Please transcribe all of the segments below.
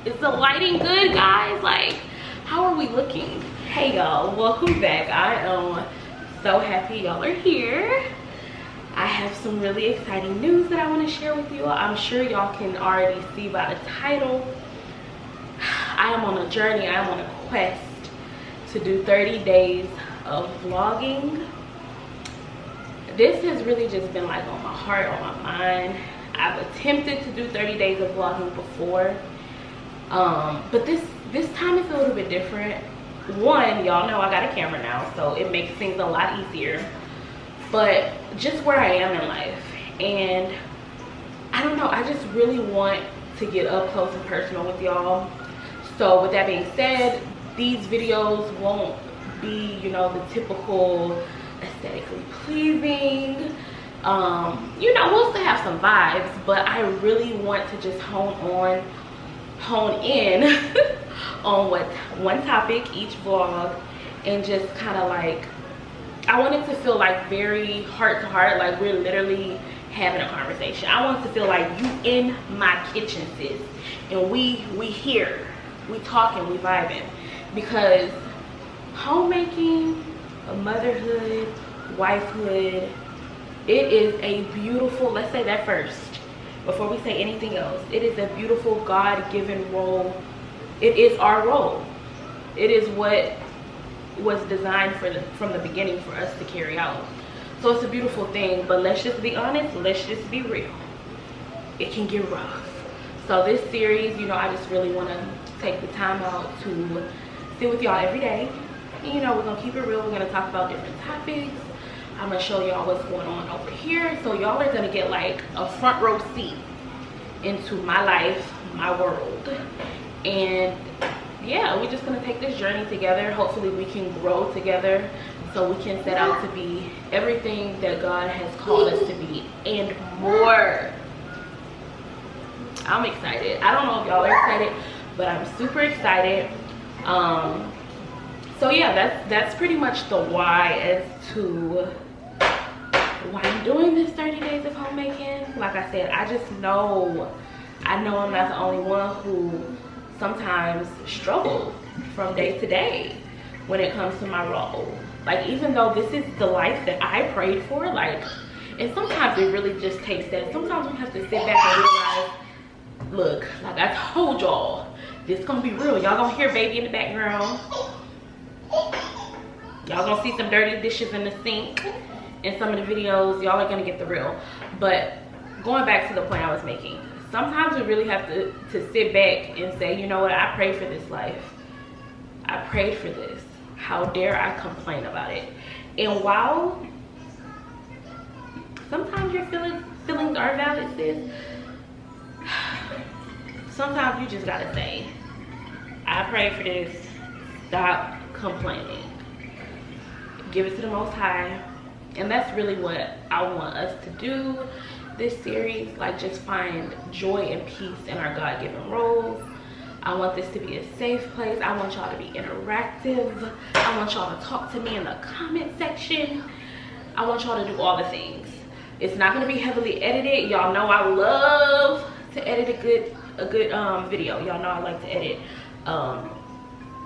Is the lighting good, guys? Like, how are we looking? Hey y'all, welcome back. I am so happy y'all are here. I have some really exciting news that I want to share with you. I'm sure y'all can already see by the title. I am on a journey, I am on a quest to do 30 days of vlogging. This has really just been like on my heart, on my mind. I've attempted to do 30 days of vlogging before, but this time it's a little bit different. One, y'all know I got a camera now, so it makes things a lot easier. But just where I am in life, and I don't know, I just really want to get up close and personal with y'all. So with that being said, these videos won't be, you know, the typical aesthetically pleasing. You know, we'll still have some vibes, but I really want to just hone in on one topic each vlog, and just kind of like, I want it to feel like very heart to heart, like we're literally having a conversation. I want it to feel like you in my kitchen, sis, and we here, we talking, we vibing, because homemaking, motherhood, wifehood, it is a beautiful, let's say that first before we say anything else, it is a beautiful God-given role. It is our role. It is what was designed from the beginning for us to carry out. So it's a beautiful thing, but let's just be honest, let's just be real, it can get rough. So this series, you know, I just really want to take the time out to sit with y'all every day. You know, we're gonna keep it real. We're gonna talk about different topics. I'm gonna show y'all what's going on over here, so y'all are gonna get like a front row seat into my life, my world. And yeah, we're just gonna take this journey together. Hopefully we can grow together, so we can set out to be everything that God has called us to be and more. I'm excited. I don't know if y'all are excited, but I'm super excited. So yeah, that's pretty much the why as to why I'm doing this 30 days of homemaking. Like I said, I know I'm not the only one who sometimes struggle from day to day when it comes to my role. Like, even though this is the life that I prayed for, like, and sometimes it really just takes that. Sometimes we have to sit back and realize, look, like I told y'all, this gonna be real. Y'all gonna hear baby in the background. Y'all gonna see some dirty dishes in the sink in some of the videos. Y'all are gonna get the real. But going back to the point I was making, sometimes we really have to sit back and say, you know what, I prayed for this life. I prayed for this. How dare I complain about it? And while sometimes your feelings are valid, sis, sometimes you just gotta say, I prayed for this. Stop complaining. Give it to the Most High. And that's really what I want us to do this series. Like, just find joy and peace in our God-given roles. I want this to be a safe place. I want y'all to be interactive. I want y'all to talk to me in the comment section. I want y'all to do all the things. It's not going to be heavily edited. Y'all know I love to edit a good video. Y'all know I like to edit.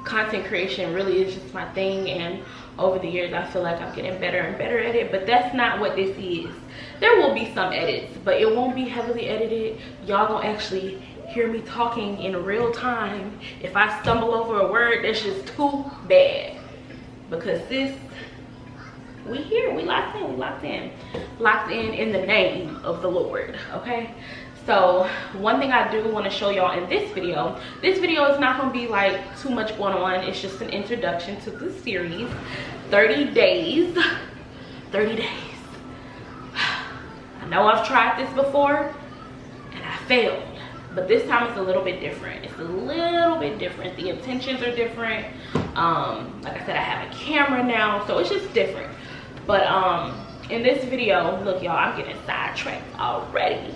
Content creation really is just my thing, and over the years I feel like I'm getting better and better at it, but that's not what this is. There will be some edits, but it won't be heavily edited. Y'all gonna actually hear me talking in real time. If I stumble over a word, that's just too bad, because sis, we here, we locked in the name of the Lord. Okay, so one thing I do want to show y'all in this video is not going to be like too much going on. It's just an introduction to the series. 30 days. I know I've tried this before and I failed, but this time it's a little bit different. It's a little bit different. The intentions are different. Like I said, I have a camera now, so it's just different. But in this video, look y'all, I'm getting sidetracked already.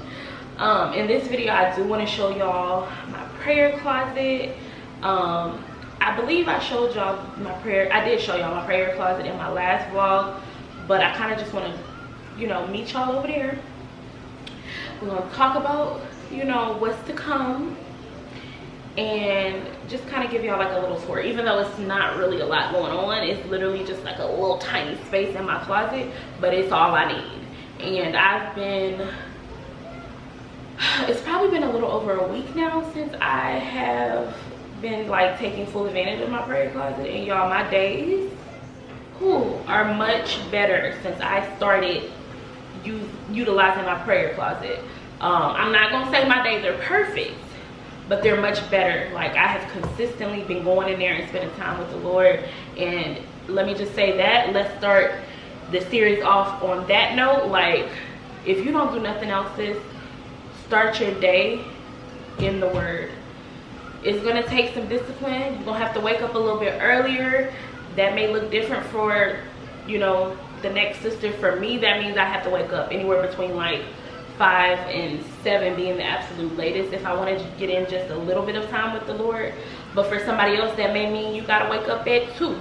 In this video, I do want to show y'all my prayer closet. I believe I showed y'all my prayer. I did show y'all my prayer closet in my last vlog, but I kind of just want to, you know, meet y'all over there. We're gonna talk about, you know, what's to come, and just kind of give y'all like a little tour. Even though it's not really a lot going on, it's literally just like a little tiny space in my closet, but it's all I need. And it's probably been a little over a week now since I have been like taking full advantage of my prayer closet. And y'all, my days are much better since I started utilizing my prayer closet. I'm not gonna say my days are perfect, but they're much better. Like, I have consistently been going in there and spending time with the Lord. And let me just say that, let's start the series off on that note. Like, if you don't do nothing else, sis, start your day in the Word. It's gonna take some discipline. You're gonna have to wake up a little bit earlier. That may look different for, you know, the next sister. For me, that means I have to wake up anywhere between like 5 and 7 being the absolute latest if I wanted to get in just a little bit of time with the Lord. But for somebody else, that may mean you gotta wake up at 2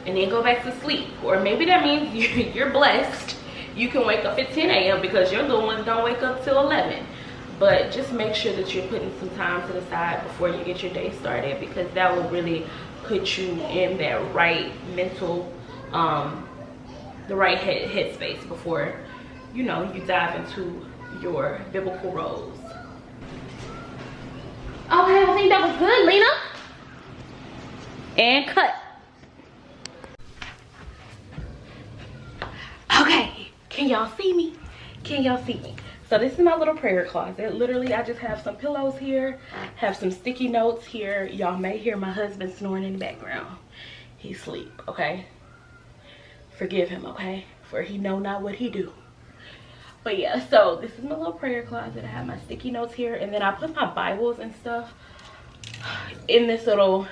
and then go back to sleep. Or maybe that means you're blessed, you can wake up at 10 a.m. because your little ones don't wake up till 11. But just make sure that you're putting some time to the side before you get your day started, because that will really put you in that right mental, the right headspace before, you know, you dive into your biblical roles. Okay, I think that was good, Lena. And cut. Okay, can y'all see me? Can y'all see me? So this is my little prayer closet. Literally, I just have some pillows here, have some sticky notes here. Y'all may hear my husband snoring in the background. He's asleep, okay? Forgive him, okay? For he know not what he do. But yeah, so this is my little prayer closet. I have my sticky notes here, and then I put my Bibles and stuff in this little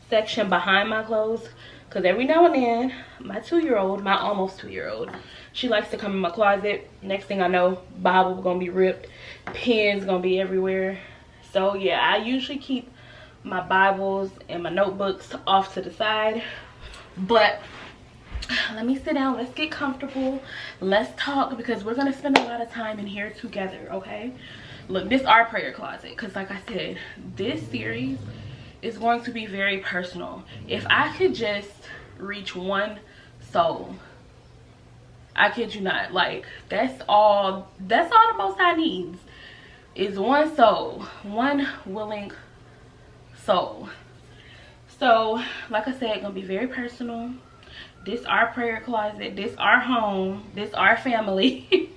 section behind my clothes, because every now and then my 2-year-old, my almost 2-year-old, she likes to come in my closet. Next thing I know, Bible gonna be ripped, pens gonna be everywhere. So yeah, I usually keep my Bibles and my notebooks off to the side. But let me sit down, let's get comfortable, let's talk, because we're gonna spend a lot of time in here together, okay? Look, this is our prayer closet, because like I said, this series is going to be very personal. If I could just reach one soul, I kid you not, like, that's all the Most High needs, is one soul, one willing soul. So like I said, it's gonna be very personal. This our prayer closet, this our home, this our family.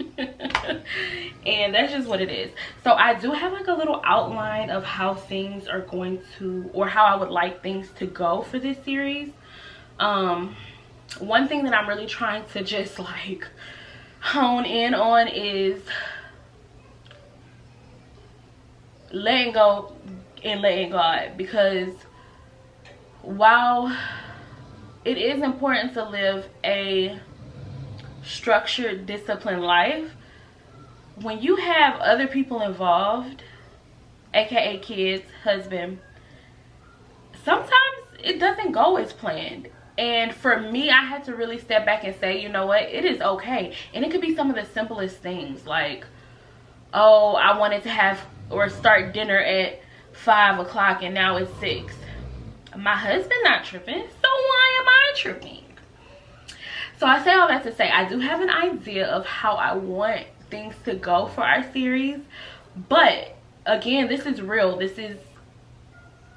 And that's just what it is. So I do have like a little outline of how things are going to, or how I would like things to go for this series. One thing that I'm really trying to just like hone in on is letting go and letting God, because while it is important to live a structured, disciplined life, when you have other people involved, aka kids, husband, sometimes it doesn't go as planned. And for me, I had to really step back and say, you know what, it is okay. And it could be some of the simplest things, like, oh, I wanted to have or start dinner at 5 o'clock and now it's 6. My husband not tripping, so why am I tripping? So I say all that to say, I do have an idea of how I want things to go for our series. But again, this is real. This is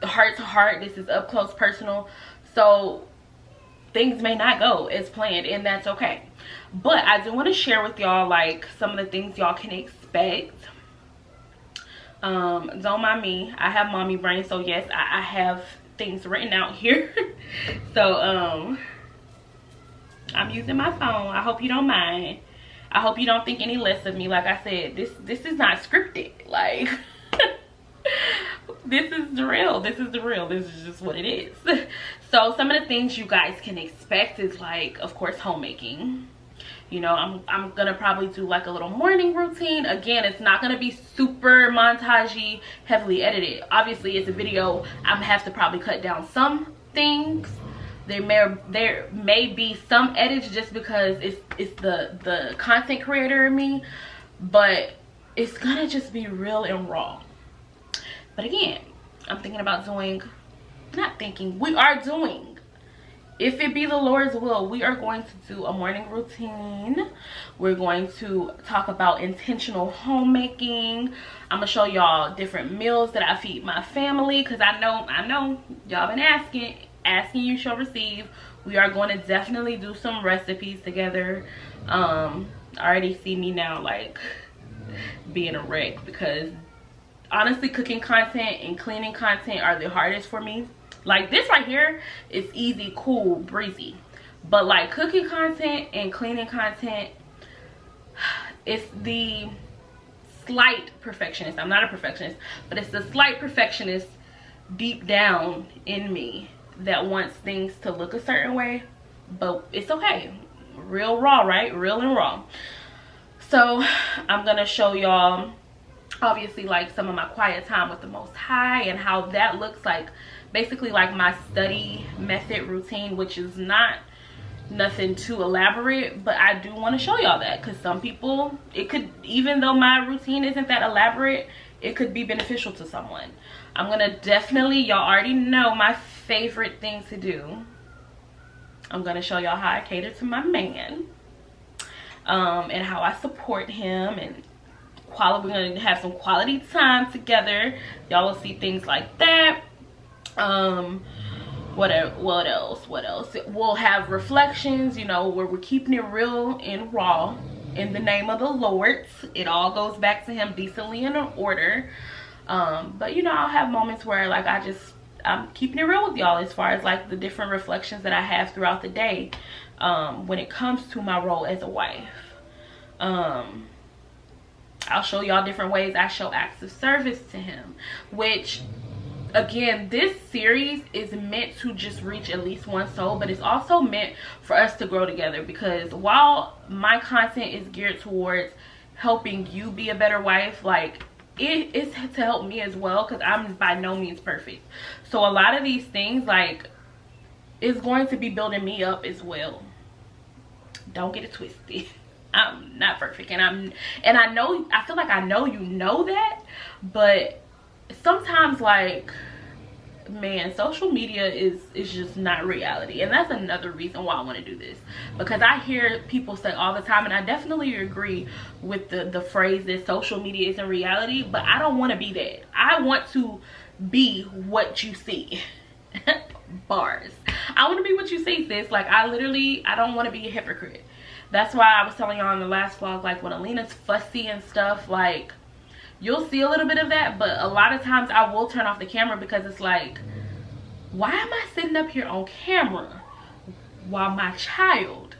heart to heart. This is up close, personal. So things may not go as planned, and that's okay. But I do want to share with y'all like some of the things y'all can expect. Don't mind me, I have mommy brain, so yes, I have things written out here. So I'm using my phone. I hope you don't mind. I hope you don't think any less of me. Like I said, this is not scripted. Like this is the real. This is the real. This is just what it is. So some of the things you guys can expect is like, of course, homemaking. You know, I'm gonna probably do like a little morning routine. Again, it's not gonna be super montagey, heavily edited. Obviously, it's a video. I'm gonna have to probably cut down some things. There may be some edits just because it's the content creator in me, but it's gonna just be real and raw. But again, I'm thinking about doing, not thinking, we are doing, if it be the Lord's will, we are going to do a morning routine. We're going to talk about intentional homemaking. I'm gonna show y'all different meals that I feed my family, because I know y'all been asking you shall receive. We are going to definitely do some recipes together. I already see me now like being a wreck, because honestly, cooking content and cleaning content are the hardest for me. Like this right here is easy, cool, breezy, but like cooking content and cleaning content, it's the slight perfectionist. I'm not a perfectionist, but it's the slight perfectionist deep down in me that wants things to look a certain way, but it's okay. Real raw, right? Real and raw. So I'm gonna show y'all obviously like some of my quiet time with the Most High and how that looks like, basically like my study method routine, which is nothing too elaborate, but I do want to show y'all that, because some people, it could, even though my routine isn't that elaborate, it could be beneficial to someone. I'm gonna definitely, y'all already know my favorite thing to do. I'm gonna show y'all how I cater to my man, and how I support him, and we're gonna have some quality time together. Y'all will see things like that. What else? We'll have reflections, you know, where we're keeping it real and raw in the name of the Lord. It all goes back to him decently and in order. But you know, I'll have moments where like I'm keeping it real with y'all as far as like the different reflections that I have throughout the day, when it comes to my role as a wife. I'll show y'all different ways I show acts of service to him, which again, this series is meant to just reach at least one soul, but it's also meant for us to grow together, because while my content is geared towards helping you be a better wife, like it is to help me as well, because I'm by no means perfect. So a lot of these things like is going to be building me up as well. Don't get it twisted. I'm not perfect, and I know, I feel like I know you know that, but sometimes like, man, social media is just not reality. And that's another reason why I want to do this, because I hear people say all the time, and I definitely agree with the phrase that social media isn't reality, but I don't want to be that. I want to be what you see. Bars. I want to be what you see, sis. Like I don't want to be a hypocrite. That's why I was telling y'all in the last vlog, like when Alina's fussy and stuff, like you'll see a little bit of that, but a lot of times I will turn off the camera, because it's like, why am I sitting up here on camera while my child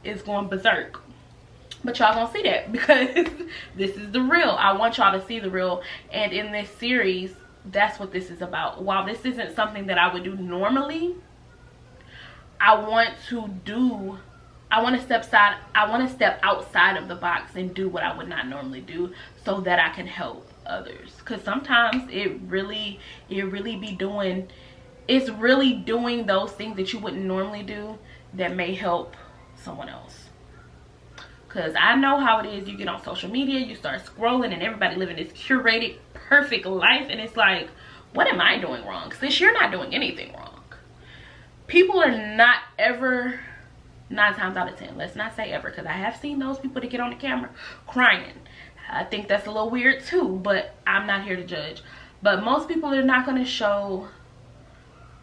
is going berserk? But y'all gonna see that, because this is the real. I want y'all to see the real, and in this series, that's what this is about. While this isn't something that I would do normally, I want to step outside of the box and do what I would not normally do, so that I can help others. Because sometimes it's really doing those things that you wouldn't normally do that may help someone else. Because I know how it is. You get on social media, you start scrolling, and everybody living this curated perfect life, and it's like, what am I doing wrong? Since you're not doing anything wrong. People are not ever, 9 times out of 10, let's not say ever, because I have seen those people that get on the camera crying. I think that's a little weird too, but I'm not here to judge. But most people are not going to show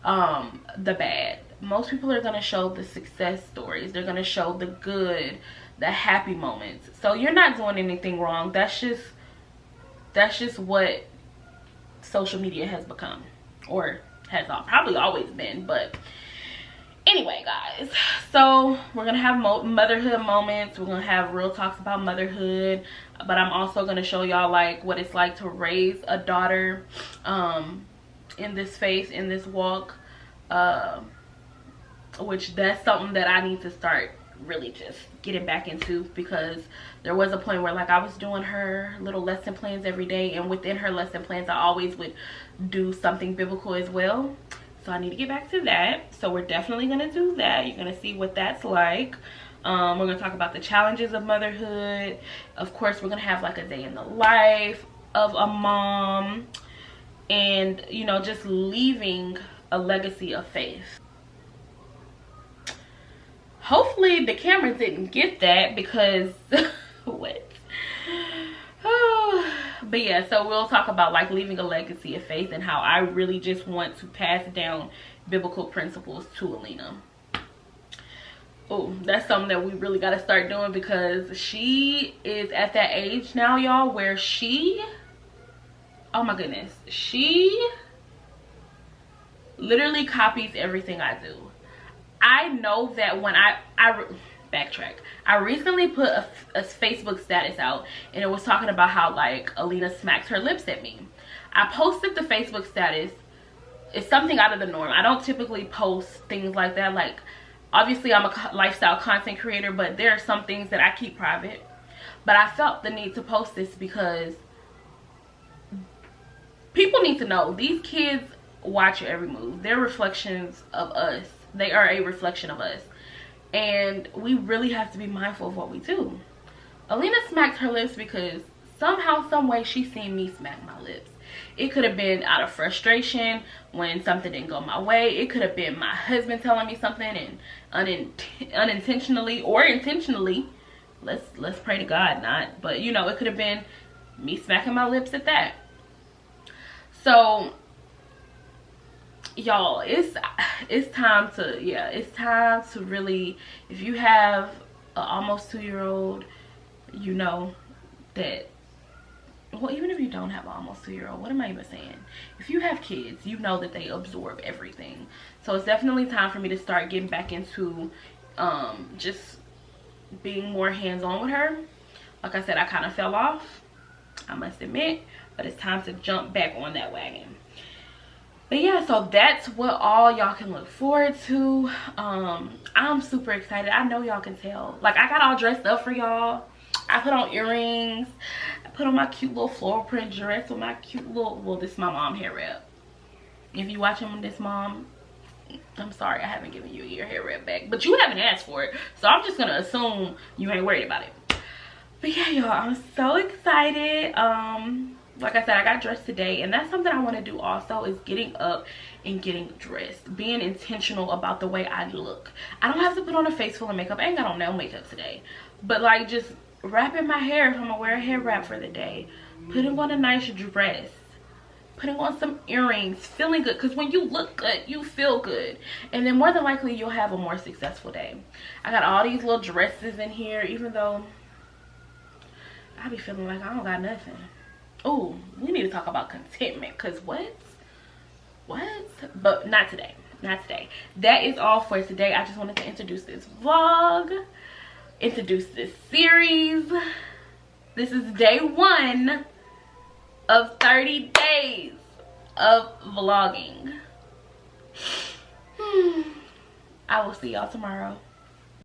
the bad. Most people are going to show the success stories. They're going to show the good, the happy moments. So you're not doing anything wrong. That's just what social media has become, or has probably always been. But anyway, guys, so we're gonna have motherhood moments. We're gonna have real talks about motherhood, but I'm also gonna show y'all like what it's like to raise a daughter in this faith, in this walk, which that's something that I need to start really just getting back into, because there was a point where like I was doing her little lesson plans every day, and within her lesson plans I always would do something biblical as well. So I need to get back to that. So we're definitely going to do that. You're going to see what that's like. We're going to talk about the challenges of motherhood. Of course, we're going to have like a day in the life of a mom. and, you know, just leaving a legacy of faith. Hopefully the camera didn't get that, because what? Oh, but yeah, so we'll talk about like leaving a legacy of faith and how I really just want to pass down biblical principles to Alina. Oh, that's something that we really got to start doing, because she is at that age now, y'all, where she, oh my goodness, she literally copies everything I do. I know that when I backtrack, I recently put a Facebook status out, and it was talking about how like Alina smacks her lips at me. I posted the Facebook status. It's something out of the norm. I don't typically post things like that. Like, obviously I'm a lifestyle content creator, but there are some things that I keep private. But I felt the need to post this because people need to know these kids watch your every move. They're reflections of us. They are a reflection of us, and we really have to be mindful of what we do. Alina smacked her lips because somehow, some way, she seen me smack my lips. It could have been out of frustration when something didn't go my way. It could have been my husband telling me something, and unintentionally or intentionally, let's pray to God not, but you know, it could have been me smacking my lips at that. So y'all, it's time to, yeah, it's time to really, if you have an almost 2-year-old, you know that, well, even if you don't have an almost 2-year-old, what am I even saying? If you have kids, you know that they absorb everything. So it's definitely time for me to start getting back into just being more hands-on with her. Like I said, I kind of fell off, I must admit, but it's time to jump back on that wagon. But yeah, so that's what all y'all can look forward to. I'm super excited. I know y'all can tell. Like, I got all dressed up for y'all. I put on earrings. I put on my cute little floral print dress with my cute little, well, this is my mom hair wrap. If you watching this, mom, I'm sorry I haven't given you your hair wrap back, but you haven't asked for it, so I'm just gonna assume you ain't worried about it. But yeah, y'all, I'm so excited. Like I said, I got dressed today, and that's something I want to do also, is getting up and getting dressed, being intentional about the way I look. I don't have to put on a face full of makeup. I ain't got on nail makeup today, but like just wrapping my hair if I'm gonna wear a hair wrap for the day, putting on a nice dress, putting on some earrings, feeling good, because when you look good, you feel good, and then more than likely you'll have a more successful day. I got all these little dresses in here, even though I be feeling like I don't got nothing. Oh, we need to talk about contentment, because what? But not today, not today. That is all for today. I just wanted to introduce this vlog, introduce this series. This is day 1 of 30 days of vlogging. I will see y'all tomorrow.